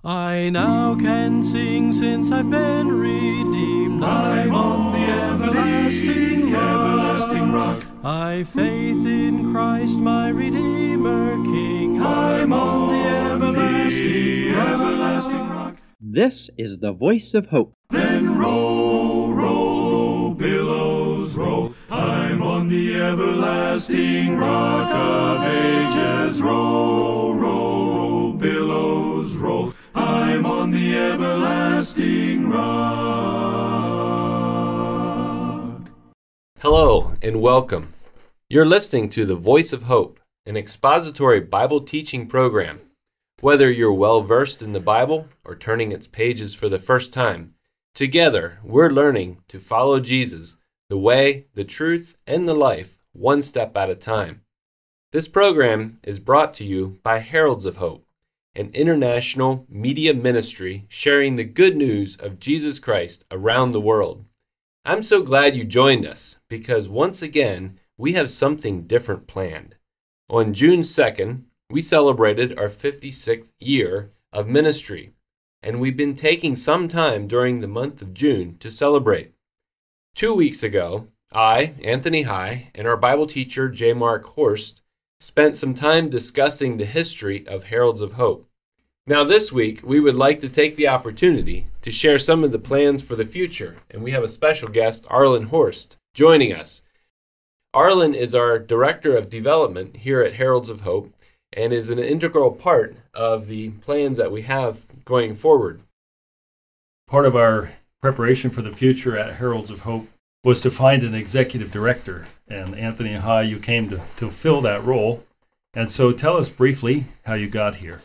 I now can sing since I've been redeemed. I'm on the everlasting rock. I've faith in Christ, my Redeemer King. I'm on the everlasting rock. This is the voice of hope. Then roll, roll, billows roll. I'm on the everlasting rock of ages. Roll, roll, billows roll. I'm on the everlasting rock. Hello and welcome. You're listening to The Voice of Hope, an expository Bible teaching program. Whether you're well-versed in the Bible or turning its pages for the first time, together we're learning to follow Jesus, the way, the truth, and the life, one step at a time. This program is brought to you by Heralds of Hope, an international media ministry sharing the good news of Jesus Christ around the world. I'm so glad you joined us because once again, we have something different planned. On June 2nd, we celebrated our 56th year of ministry, and we've been taking some time during the month of June to celebrate. 2 weeks ago, I, Anthony High, and our Bible teacher, J. Mark Horst, spent some time discussing the history of Heralds of Hope. Now this week, we would like to take the opportunity to share some of the plans for the future, and we have a special guest, Arlin Horst, joining us. Arlin is our Director of Development here at Heralds of Hope and is an integral part of the plans that we have going forward. Part of our preparation for the future at Heralds of Hope was to find an executive director, and Anthony High, you came to fill that role. And so tell us briefly how you got here.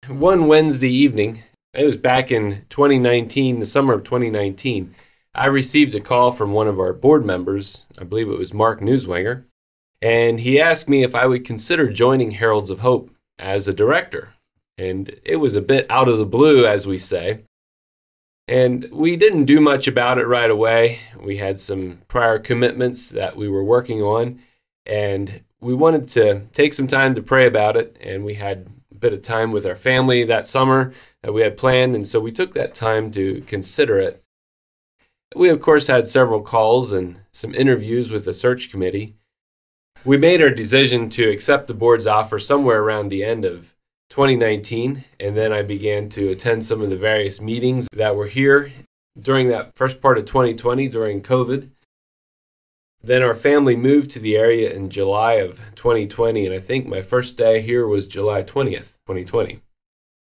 One Wednesday evening, it was back in 2019, the summer of 2019, I received a call from one of our board members, I believe it was Mark Newswanger, and he asked me if I would consider joining Heralds of Hope as a director. And it was a bit out of the blue, as we say. And we didn't do much about it right away. We had some prior commitments that we were working on, and we wanted to take some time to pray about it, and we had a bit of time with our family that summer that we had planned, and so we took that time to consider it. We, of course, had several calls and some interviews with the search committee. We made our decision to accept the board's offer somewhere around the end of 2019, and then I began to attend some of the various meetings that were here during that first part of 2020 during COVID. Then our family moved to the area in July of 2020, and I think my first day here was July 20th, 2020.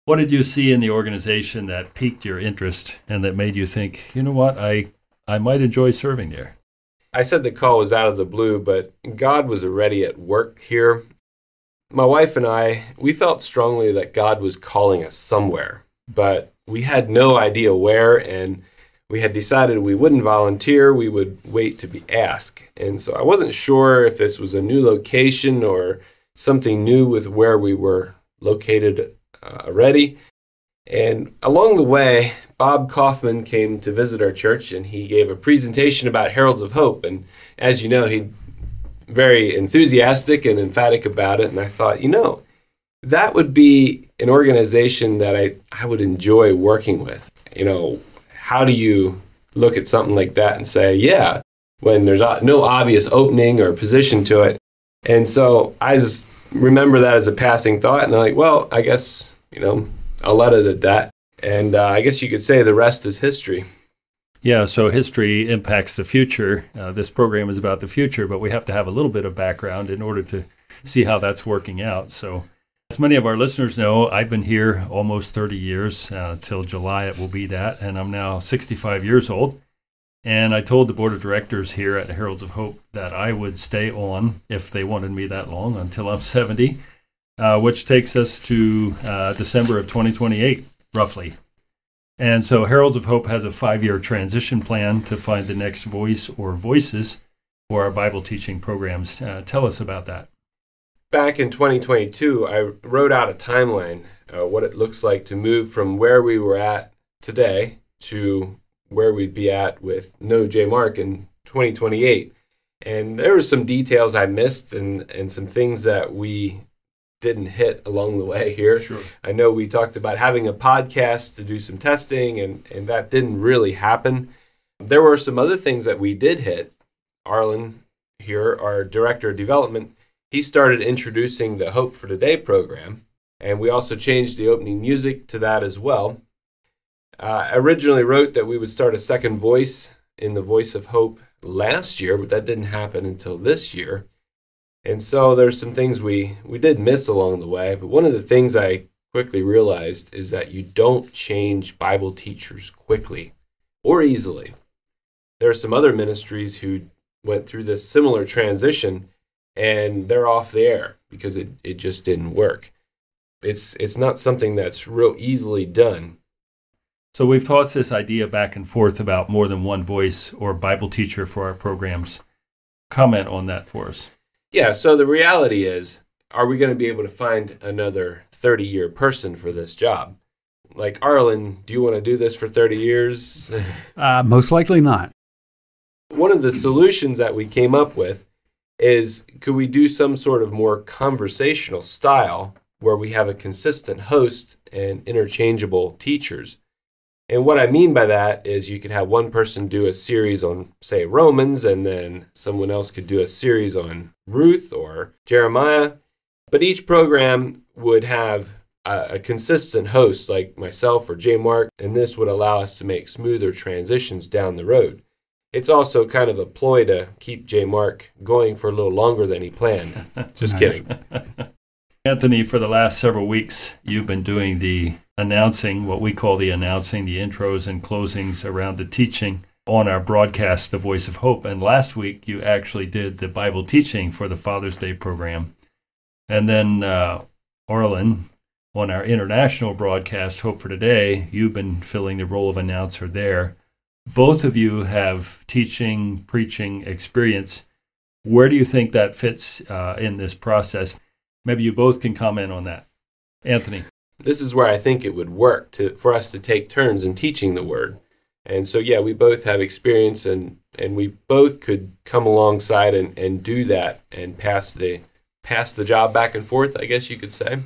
What did you see in the organization that piqued your interest and that made you think, you know what, I might enjoy serving there? I said the call was out of the blue, but God was already at work here. My wife and I, we felt strongly that God was calling us somewhere, but we had no idea where, and we had decided we wouldn't volunteer, we would wait to be asked. And so I wasn't sure if this was a new location or something new with where we were located already. And along the way, Bob Kaufman came to visit our church, and he gave a presentation about Heralds of Hope. And as you know, he's very enthusiastic and emphatic about it. And I thought, that would be an organization that I would enjoy working with. How do you look at something like that and say, yeah, when there's no obvious opening or position to it? And so I just remember that as a passing thought. And I'm like, well, I guess, I'll let it at that. And I guess you could say the rest is history. Yeah, so history impacts the future. This program is about the future, but we have to have a little bit of background in order to see how that's working out. So as many of our listeners know, I've been here almost 30 years. Till July it will be that, and I'm now 65 years old. And I told the board of directors here at Heralds of Hope that I would stay on, if they wanted me that long, until I'm 70, which takes us to December of 2028, roughly. And so Heralds of Hope has a 5-year transition plan to find the next voice or voices for our Bible teaching programs. Tell us about that. Back in 2022, I wrote out a timeline, what it looks like to move from where we were at today to where we'd be at with no J. Mark in 2028. And there were some details I missed and some things that we didn't hit along the way here. Sure. I know we talked about having a podcast to do some testing, and that didn't really happen. There were some other things that we did hit. Arlin here, our director of development, he started introducing the Hope for Today program, and we also changed the opening music to that as well. I originally wrote that we would start a second voice in the Voice of Hope last year, but that didn't happen until this year. And so there's some things we did miss along the way. But one of the things I quickly realized is that you don't change Bible teachers quickly or easily. There are some other ministries who went through this similar transition, and they're off the air because it just didn't work. It's not something that's real easily done. So we've taught this idea back and forth about more than one voice or Bible teacher for our programs. Comment on that for us. Yeah, so the reality is, are we going to be able to find another 30-year person for this job? Like, Arlin, do you want to do this for 30 years? Most likely not. One of the solutions that we came up with is, could we do some sort of more conversational style where we have a consistent host and interchangeable teachers? And what I mean by that is you could have one person do a series on, say, Romans, and then someone else could do a series on Ruth or Jeremiah. But each program would have a consistent host like myself or J. Mark, and this would allow us to make smoother transitions down the road. It's also kind of a ploy to keep J. Mark going for a little longer than he planned. Just kidding. Anthony, for the last several weeks, you've been doing the announcing, what we call the announcing, the intros and closings around the teaching on our broadcast, The Voice of Hope. And last week, you actually did the Bible teaching for the Father's Day program. And then, Arlin, on our international broadcast, Hope for Today, you've been filling the role of announcer there. Both of you have teaching, preaching experience. Where do you think that fits in this process? Maybe you both can comment on that. Anthony. This is where I think it would work for us to take turns in teaching the Word. And so, yeah, we both have experience, and we both could come alongside and do that and pass the job back and forth, I guess you could say.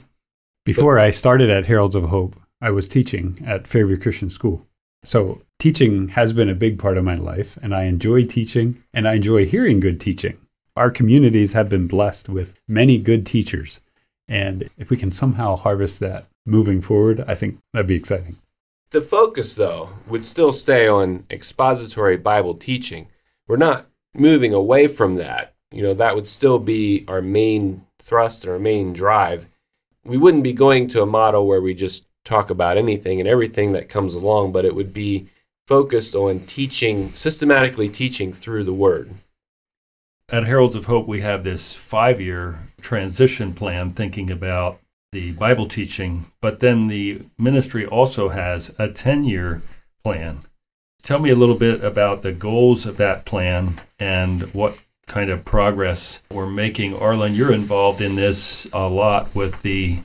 Before I started at Heralds of Hope, I was teaching at Fairview Christian School. So teaching has been a big part of my life, and I enjoy teaching, and I enjoy hearing good teaching. Our communities have been blessed with many good teachers, and if we can somehow harvest that moving forward, I think that'd be exciting. The focus, though, would still stay on expository Bible teaching. We're not moving away from that. You know, that would still be our main thrust and our main drive. We wouldn't be going to a model where we just talk about anything and everything that comes along, but it would be focused on teaching, systematically teaching through the Word. At Heralds of Hope, we have this 5-year transition plan thinking about the Bible teaching, but then the ministry also has a 10-year plan. Tell me a little bit about the goals of that plan and what kind of progress we're making. Arlin, you're involved in this a lot with the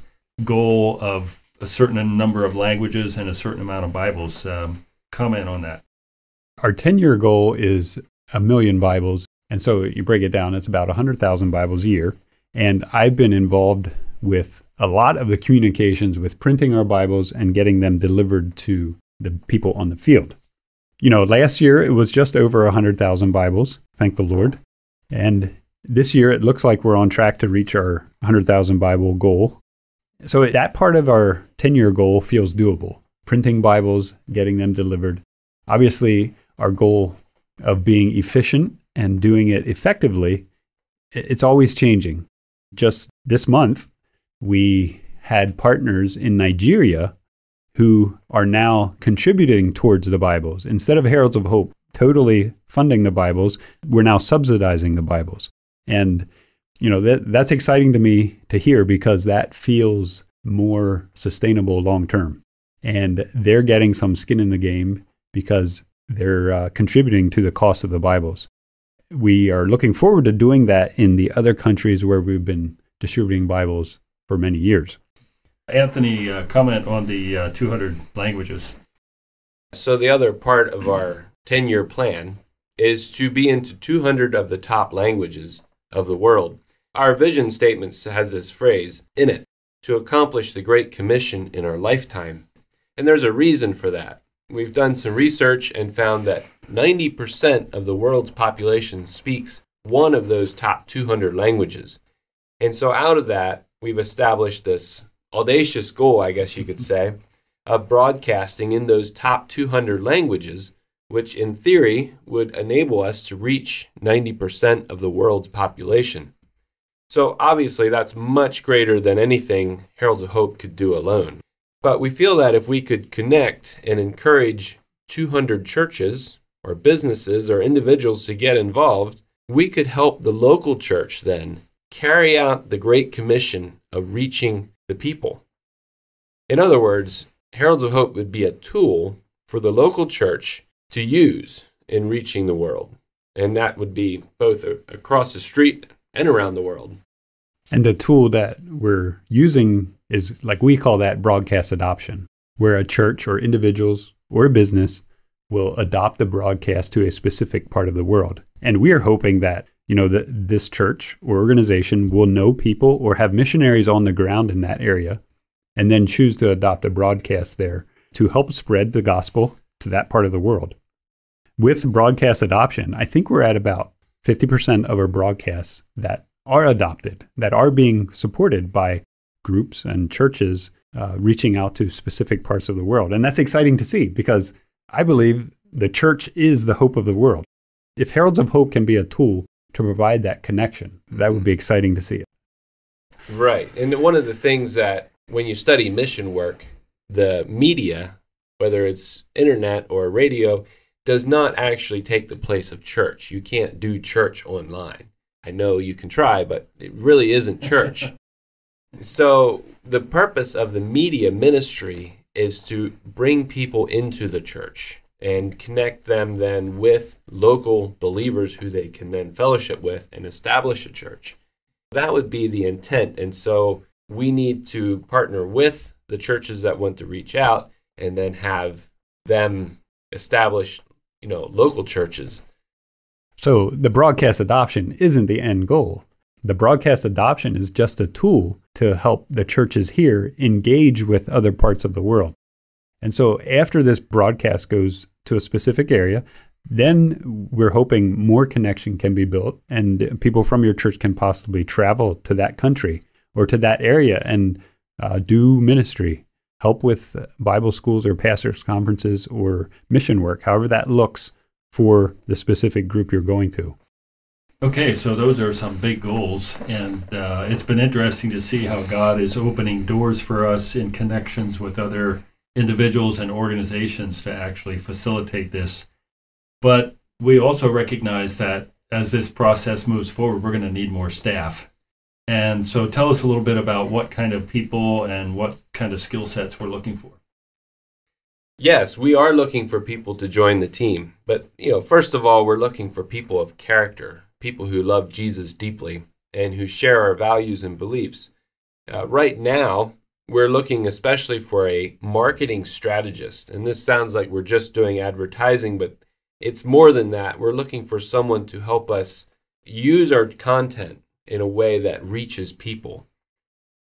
goal of a certain number of languages and a certain amount of Bibles. Comment on that. Our 10-year goal is 1 million Bibles. And so you break it down, it's about 100,000 Bibles a year. And I've been involved with a lot of the communications with printing our Bibles and getting them delivered to the people on the field. You know, last year it was just over 100,000 Bibles, thank the Lord. And this year it looks like we're on track to reach our 100,000 Bible goal. So that part of our 10-year goal feels doable. Printing Bibles, getting them delivered. Obviously, our goal of being efficient and doing it effectively, it's always changing. Just this month, we had partners in Nigeria who are now contributing towards the Bibles. Instead of Heralds of Hope totally funding the Bibles, we're now subsidizing the Bibles. And, you know, that's exciting to me to hear because that feels more sustainable long term. And they're getting some skin in the game because they're contributing to the cost of the Bibles. We are looking forward to doing that in the other countries where we've been distributing Bibles for many years. Anthony, comment on the 200 languages. So the other part of our 10-year plan is to be into 200 of the top languages of the world. Our vision statement has this phrase in it, to accomplish the Great Commission in our lifetime. And there's a reason for that. We've done some research and found that 90% of the world's population speaks one of those top 200 languages. And so out of that, we've established this audacious goal, I guess you could say, of broadcasting in those top 200 languages, which in theory would enable us to reach 90% of the world's population. So obviously that's much greater than anything Heralds of Hope could do alone. But we feel that if we could connect and encourage 200 churches or businesses or individuals to get involved, we could help the local church then carry out the Great Commission of reaching the people. In other words, Heralds of Hope would be a tool for the local church to use in reaching the world. And that would be both across the street and around the world. And the tool that we're using is, like, we call that broadcast adoption, where a church or individuals or a business will adopt the broadcast to a specific part of the world. And we are hoping that, that this church or organization will know people or have missionaries on the ground in that area, and then choose to adopt a broadcast there to help spread the gospel to that part of the world. With broadcast adoption, I think we're at about 50% of our broadcasts that are adopted, that are being supported by groups and churches reaching out to specific parts of the world. And that's exciting to see, because I believe the church is the hope of the world. If Heralds of Hope can be a tool to provide that connection, that would be exciting to see it. Right. And one of the things that when you study mission work, the media, whether it's internet or radio, does not actually take the place of church. You can't do church online. I know you can try, but it really isn't church. So the purpose of the media ministry is to bring people into the church and connect them then with local believers who they can then fellowship with and establish a church. That would be the intent. And so we need to partner with the churches that want to reach out and then have them establish, local churches. So the broadcast adoption isn't the end goal. The broadcast adoption is just a tool to help the churches here engage with other parts of the world. And so after this broadcast goes to a specific area, then we're hoping more connection can be built and people from your church can possibly travel to that country or to that area and do ministry, help with Bible schools or pastors' conferences or mission work, however that looks for the specific group you're going to. Okay, so those are some big goals, and it's been interesting to see how God is opening doors for us in connections with other individuals and organizations to actually facilitate this. But we also recognize that as this process moves forward, we're going to need more staff. And so tell us a little bit about what kind of people and what kind of skill sets we're looking for. Yes, we are looking for people to join the team. But, first of all, we're looking for people of character, people who love Jesus deeply and who share our values and beliefs. Right now, we're looking especially for a marketing strategist. And this sounds like we're just doing advertising, but it's more than that. We're looking for someone to help us use our content in a way that reaches people.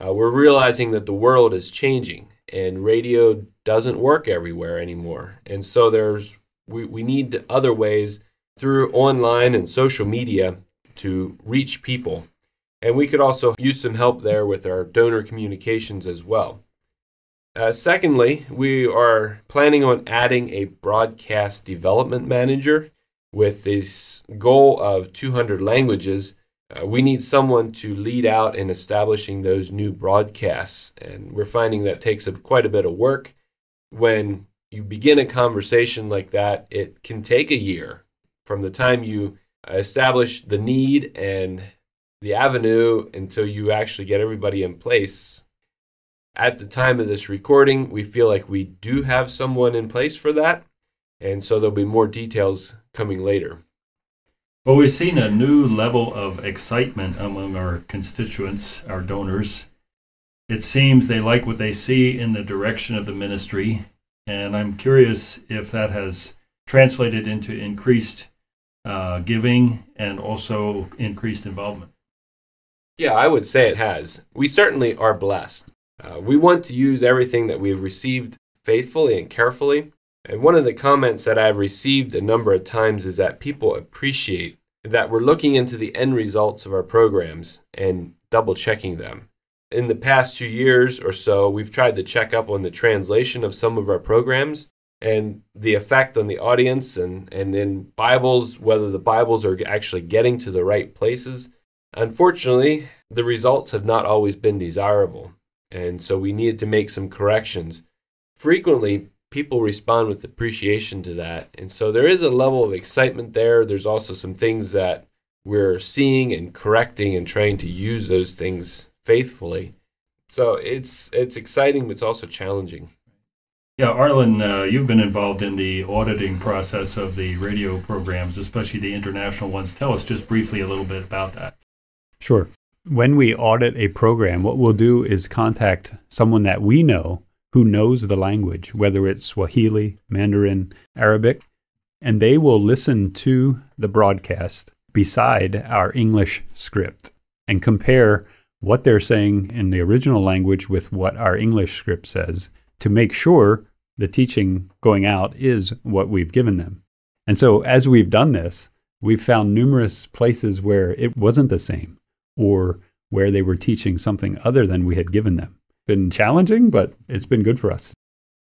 We're realizing that the world is changing and radio doesn't work everywhere anymore. And so we need other ways through online and social media to reach people. And we could also use some help there with our donor communications as well. Secondly, we are planning on adding a broadcast development manager with this goal of 200 languages. We need someone to lead out in establishing those new broadcasts. And we're finding that takes quite a bit of work. When you begin a conversation like that, it can take a year from the time you establish the need and the avenue until you actually get everybody in place. At the time of this recording, we feel like we do have someone in place for that, and so there'll be more details coming later. Well, we've seen a new level of excitement among our constituents, our donors. It seems they like what they see in the direction of the ministry, and I'm curious if that has translated into increased giving and also increased involvement. Yeah, I would say it has. We certainly are blessed. We want to use everything that we've received faithfully and carefully. And one of the comments that I've received a number of times is that people appreciate that we're looking into the end results of our programs and double checking them. In the past 2 years or so, we've tried to check up on the translation of some of our programs and the effect on the audience and in Bibles, whether the Bibles are actually getting to the right places. Unfortunately, the results have not always been desirable, and so we needed to make some corrections. Frequently, people respond with appreciation to that, and so there is a level of excitement there. There's also some things that we're seeing and correcting and trying to use those things faithfully. So it's exciting, but it's also challenging. Yeah, Arlin, you've been involved in the auditing process of the radio programs, especially the international ones. Tell us just briefly a little bit about that. Sure. When we audit a program, what we'll do is contact someone that we know who knows the language, whether it's Swahili, Mandarin, Arabic, and they will listen to the broadcast beside our English script and compare what they're saying in the original language with what our English script says to make sure the teaching going out is what we've given them. And so as we've done this, we've found numerous places where it wasn't the same or where they were teaching something other than we had given them. Been challenging, but it's been good for us.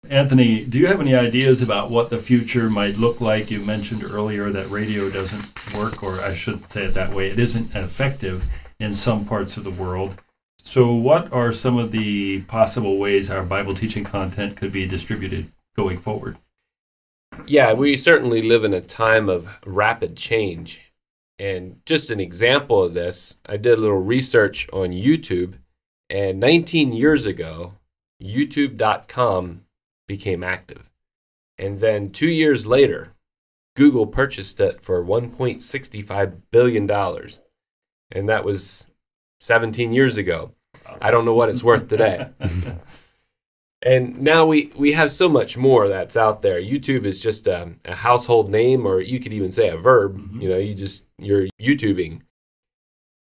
Anthony, do you have any ideas about what the future might look like? You mentioned earlier that radio doesn't work, or I should say it that way, it isn't effective in some parts of the world. So what are some of the possible ways our Bible teaching content could be distributed going forward? Yeah, we certainly live in a time of rapid change. And just an example of this, I did a little research on YouTube, and 19 years ago, YouTube.com became active. And then 2 years later, Google purchased it for $1.65 billion. And that was 17 years ago. I don't know what it's worth today. And now we have so much more that's out there. YouTube is just a household name, or you could even say a verb. Mm-hmm. You're YouTubing.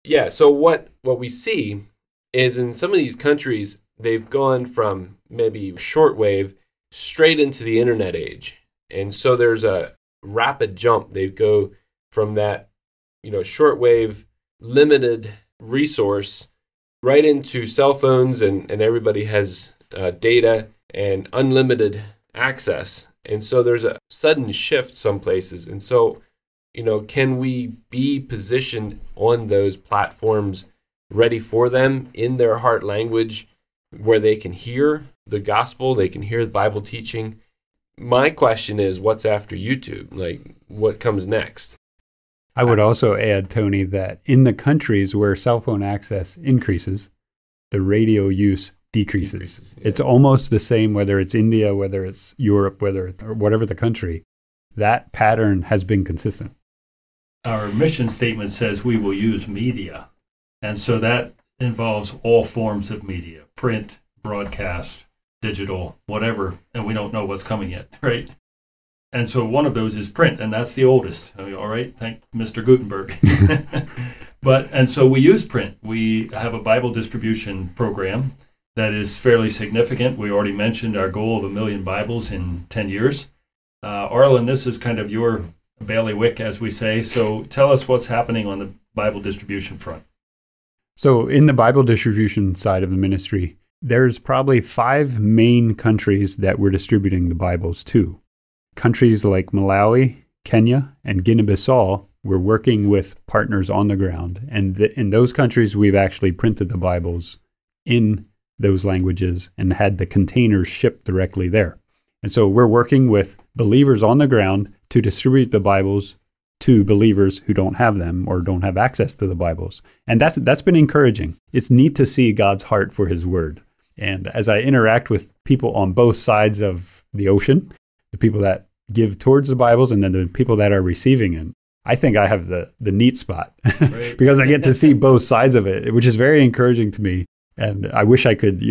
Yeah, so what we see is in some of these countries, they've gone from maybe shortwave straight into the internet age. And so there's a rapid jump. They go from that, shortwave limited resource right into cell phones, and everybody has data and unlimited access. And so there's a sudden shift some places. And so, can we be positioned on those platforms ready for them in their heart language where they can hear the gospel, they can hear the Bible teaching? My question is, what's after YouTube? Like, what comes next? I would also add, Tony, that in the countries where cell phone access increases, the radio use decreases. Yeah. It's almost the same whether it's India, whether it's Europe, or whatever the country. That pattern has been consistent. Our mission statement says we will use media. And so that involves all forms of media, print, broadcast, digital, whatever. And we don't know what's coming yet, right? And so one of those is print, and that's the oldest. All right, thank Mr. Gutenberg. And so we use print. We have a Bible distribution program that is fairly significant. We already mentioned our goal of 1 million Bibles in 10 years. Arlin, this is kind of your bailiwick, as we say. So tell us what's happening on the Bible distribution front. So in the Bible distribution side of the ministry, there's probably 5 main countries that we're distributing the Bibles to. Countries like Malawi, Kenya, and Guinea-Bissau, we're working with partners on the ground. And in those countries, we've actually printed the Bibles in those languages and had the containers shipped directly there. And so we're working with believers on the ground to distribute the Bibles to believers who don't have them or don't have access to the Bibles. And that's been encouraging. It's neat to see God's heart for His Word. And as I interact with people on both sides of the ocean, the people that give towards the Bibles and then the people that are receiving it, I think I have the neat spot right. Because I get to see both sides of it, which is very encouraging to me. And I wish I could,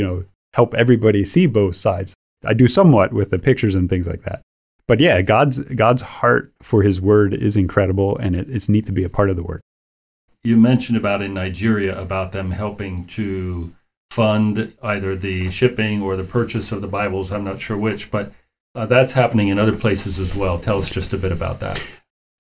help everybody see both sides. I do somewhat with the pictures and things like that. But yeah, God's heart for His Word is incredible, and it's neat to be a part of the work. you mentioned about in Nigeria about them helping to fund either the shipping or the purchase of the Bibles. I'm not sure which, but that's happening in other places as well. Tell us just a bit about that.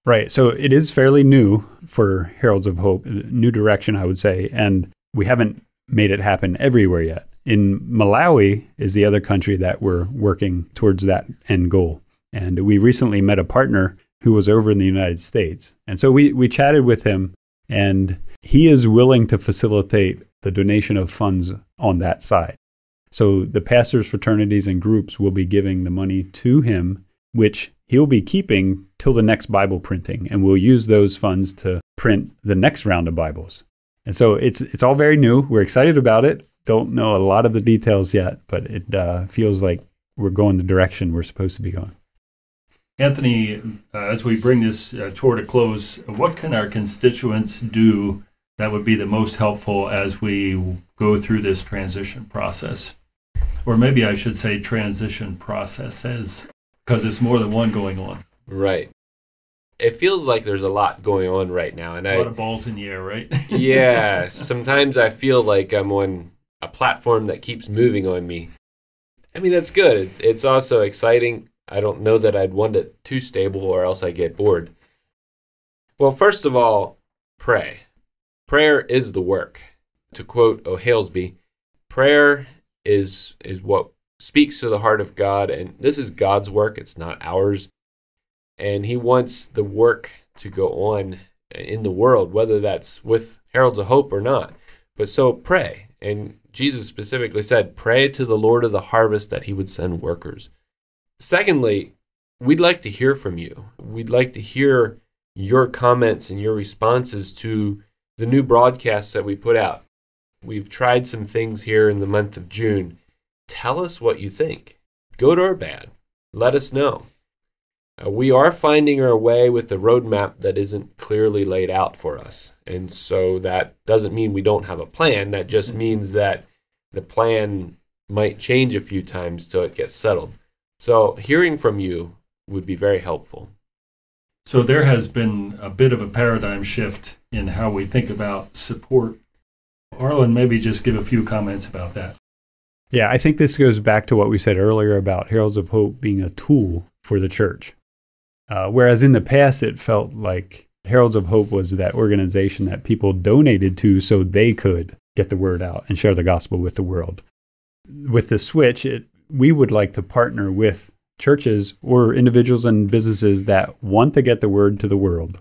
Right. So it is fairly new for Heralds of Hope, new direction, I would say. And we haven't made it happen everywhere yet. In Malawi is the other country that we're working towards that end goal. And we recently met a partner who was over in the United States. And so we chatted with him, and he is willing to facilitate the donation of funds on that side. So the pastors' fraternities and groups will be giving the money to him, which he'll be keeping till the next Bible printing, and we'll use those funds to print the next round of Bibles. And so it's all very new. We're excited about it. Don't know a lot of the details yet, but it feels like we're going the direction we're supposed to be going. Anthony, as we bring this toward a close, what can our constituents do that would be the most helpful as we go through this transition process? Or maybe I should say transition processes, because it's more than one going on. Right. It feels like there's a lot going on right now. And a lot of balls in the air, right? Yeah. Sometimes I feel like I'm on a platform that keeps moving on me. I mean, that's good. It's also exciting. I don't know that I'd want it too stable or else I get bored. Well, first of all, pray. Prayer is the work. To quote O'Halesby, prayer is what speaks to the heart of God, and this is God's work. It's not ours. And he wants the work to go on in the world, whether that's with Heralds of Hope or not. But so pray. And Jesus specifically said, pray to the Lord of the harvest that he would send workers. Secondly, we'd like to hear from you. We'd like to hear your comments and your responses to the new broadcasts that we put out. We've tried some things here in the month of June. Tell us what you think. Good or bad. Let us know. We are finding our way with the roadmap that isn't clearly laid out for us. And so that doesn't mean we don't have a plan. That just means that the plan might change a few times till it gets settled. So hearing from you would be very helpful. So there has been a bit of a paradigm shift in how we think about support. Arlin, maybe just give a few comments about that. Yeah, I think this goes back to what we said earlier about Heralds of Hope being a tool for the church. Whereas in the past, it felt like Heralds of Hope was that organization that people donated to so they could get the word out and share the gospel with the world. With the switch, we would like to partner with churches or individuals and businesses that want to get the word to the world.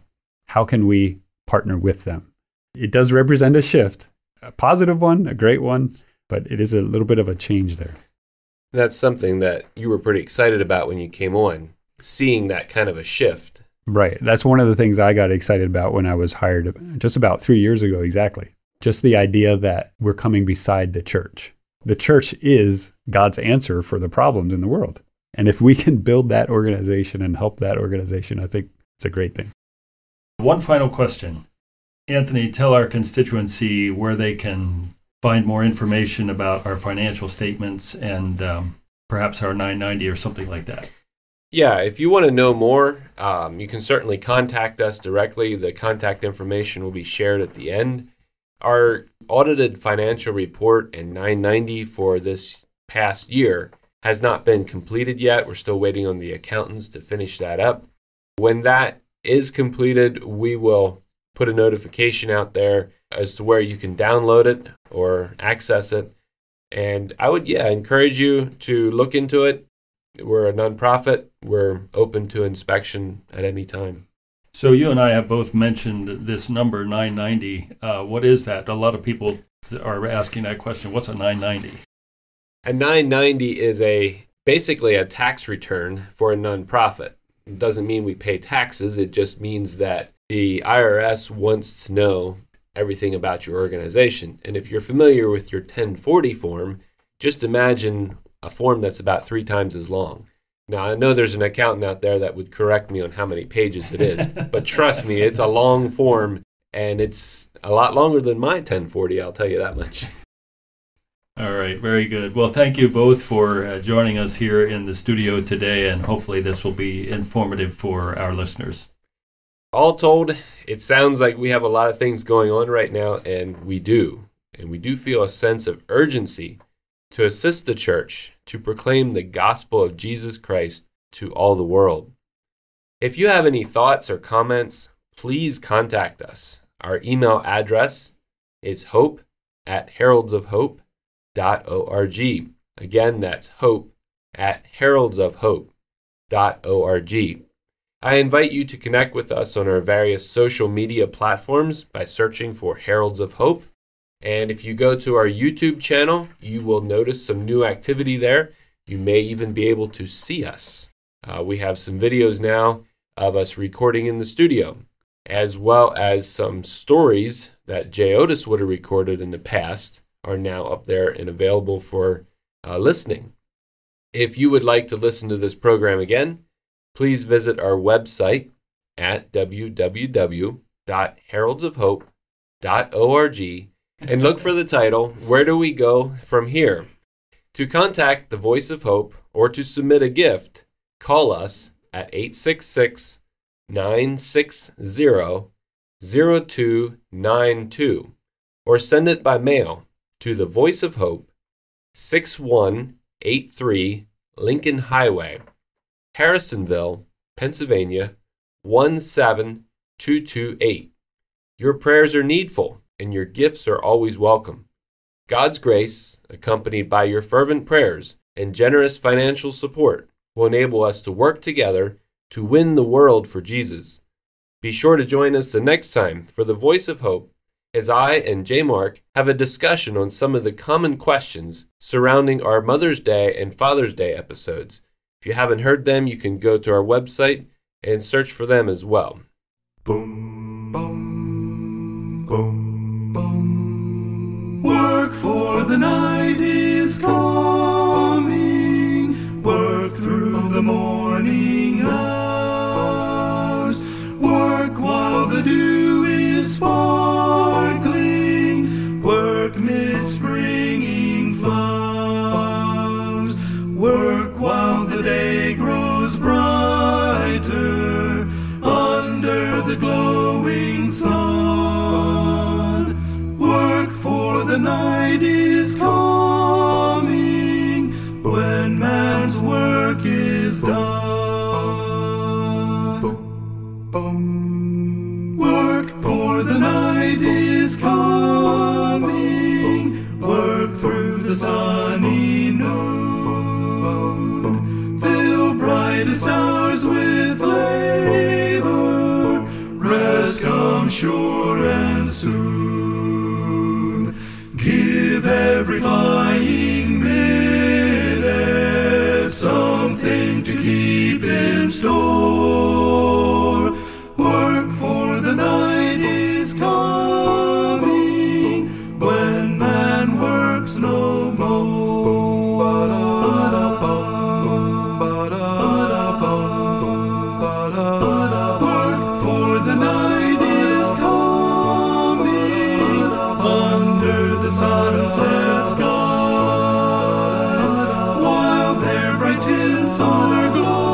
How can we partner with them? It does represent a shift, a positive one, a great one, but it is a little bit of a change there. That's something that you were pretty excited about when you came on, seeing that kind of a shift. Right. That's one of the things I got excited about when I was hired just about 3 years ago, exactly. Just the idea that we're coming beside the church. The church is God's answer for the problems in the world. And if we can build that organization and help that organization, I think it's a great thing. One final question. Anthony, tell our constituency where they can find more information about our financial statements and perhaps our 990 or something like that. Yeah, if you want to know more, you can certainly contact us directly. The contact information will be shared at the end. Our audited financial report and 990 for this past year has not been completed yet. We're still waiting on the accountants to finish that up. When that is completed, we will put a notification out there as to where you can download it or access it. And I would, encourage you to look into it. We're a nonprofit. We're open to inspection at any time. So you and I have both mentioned this number 990. What is that? A lot of people are asking that question. What's a 990? A 990 is basically a tax return for a nonprofit. It doesn't mean we pay taxes. It just means that the IRS wants to know everything about your organization. And if you're familiar with your 1040 form, just imagine a form that's about 3 times as long. Now, I know there's an accountant out there that would correct me on how many pages it is, but trust me, it's a long form, and it's a lot longer than my 1040, I'll tell you that much. All right, very good. Well, thank you both for joining us here in the studio today, and hopefully this will be informative for our listeners. All told, it sounds like we have a lot of things going on right now, and we do. And we do feel a sense of urgency to assist the church to proclaim the gospel of Jesus Christ to all the world. If you have any thoughts or comments, please contact us. Our email address is hope@heraldsofhope.org. Again, that's hope@heraldsofhope.org. I invite you to connect with us on our various social media platforms by searching for Heralds of Hope. And if you go to our YouTube channel, you will notice some new activity there. You may even be able to see us. We have some videos now of us recording in the studio, as well as some stories that Jay Otis would have recorded in the past are now up there and available for listening. If you would like to listen to this program again, please visit our website at www.heraldsofhope.org and look for the title, Where Do We Go From Here? To contact the Voice of Hope or to submit a gift, call us at 866-960-0292 or send it by mail to the Voice of Hope, 6183 Lincoln Highway, Harrisonville, Pennsylvania, 17228. Your prayers are needful, and your gifts are always welcome. God's grace, accompanied by your fervent prayers and generous financial support, will enable us to work together to win the world for Jesus. Be sure to join us the next time for the Voice of Hope, as I and J. Mark have a discussion on some of the common questions surrounding our Mother's Day and Father's Day episodes. If you haven't heard them, you can go to our website and search for them as well. Boom, boom, boom, boom. Work for the night is coming. Work through the morning hours. Work while the dew is sparkling. Work mid springing flowers. Work while the day grows brighter under the glowing sun. Work for the night is coming when man's work is done. Boom, boom. Work for the night is coming. Work through the sunny noon. Fill brightest hours with labor. Rest comes sure and soon. Give every flying minute something to keep in store. Work for the night is coming when man works no more. Work for the night is coming under the sunset skies, while their bright tints are glowing.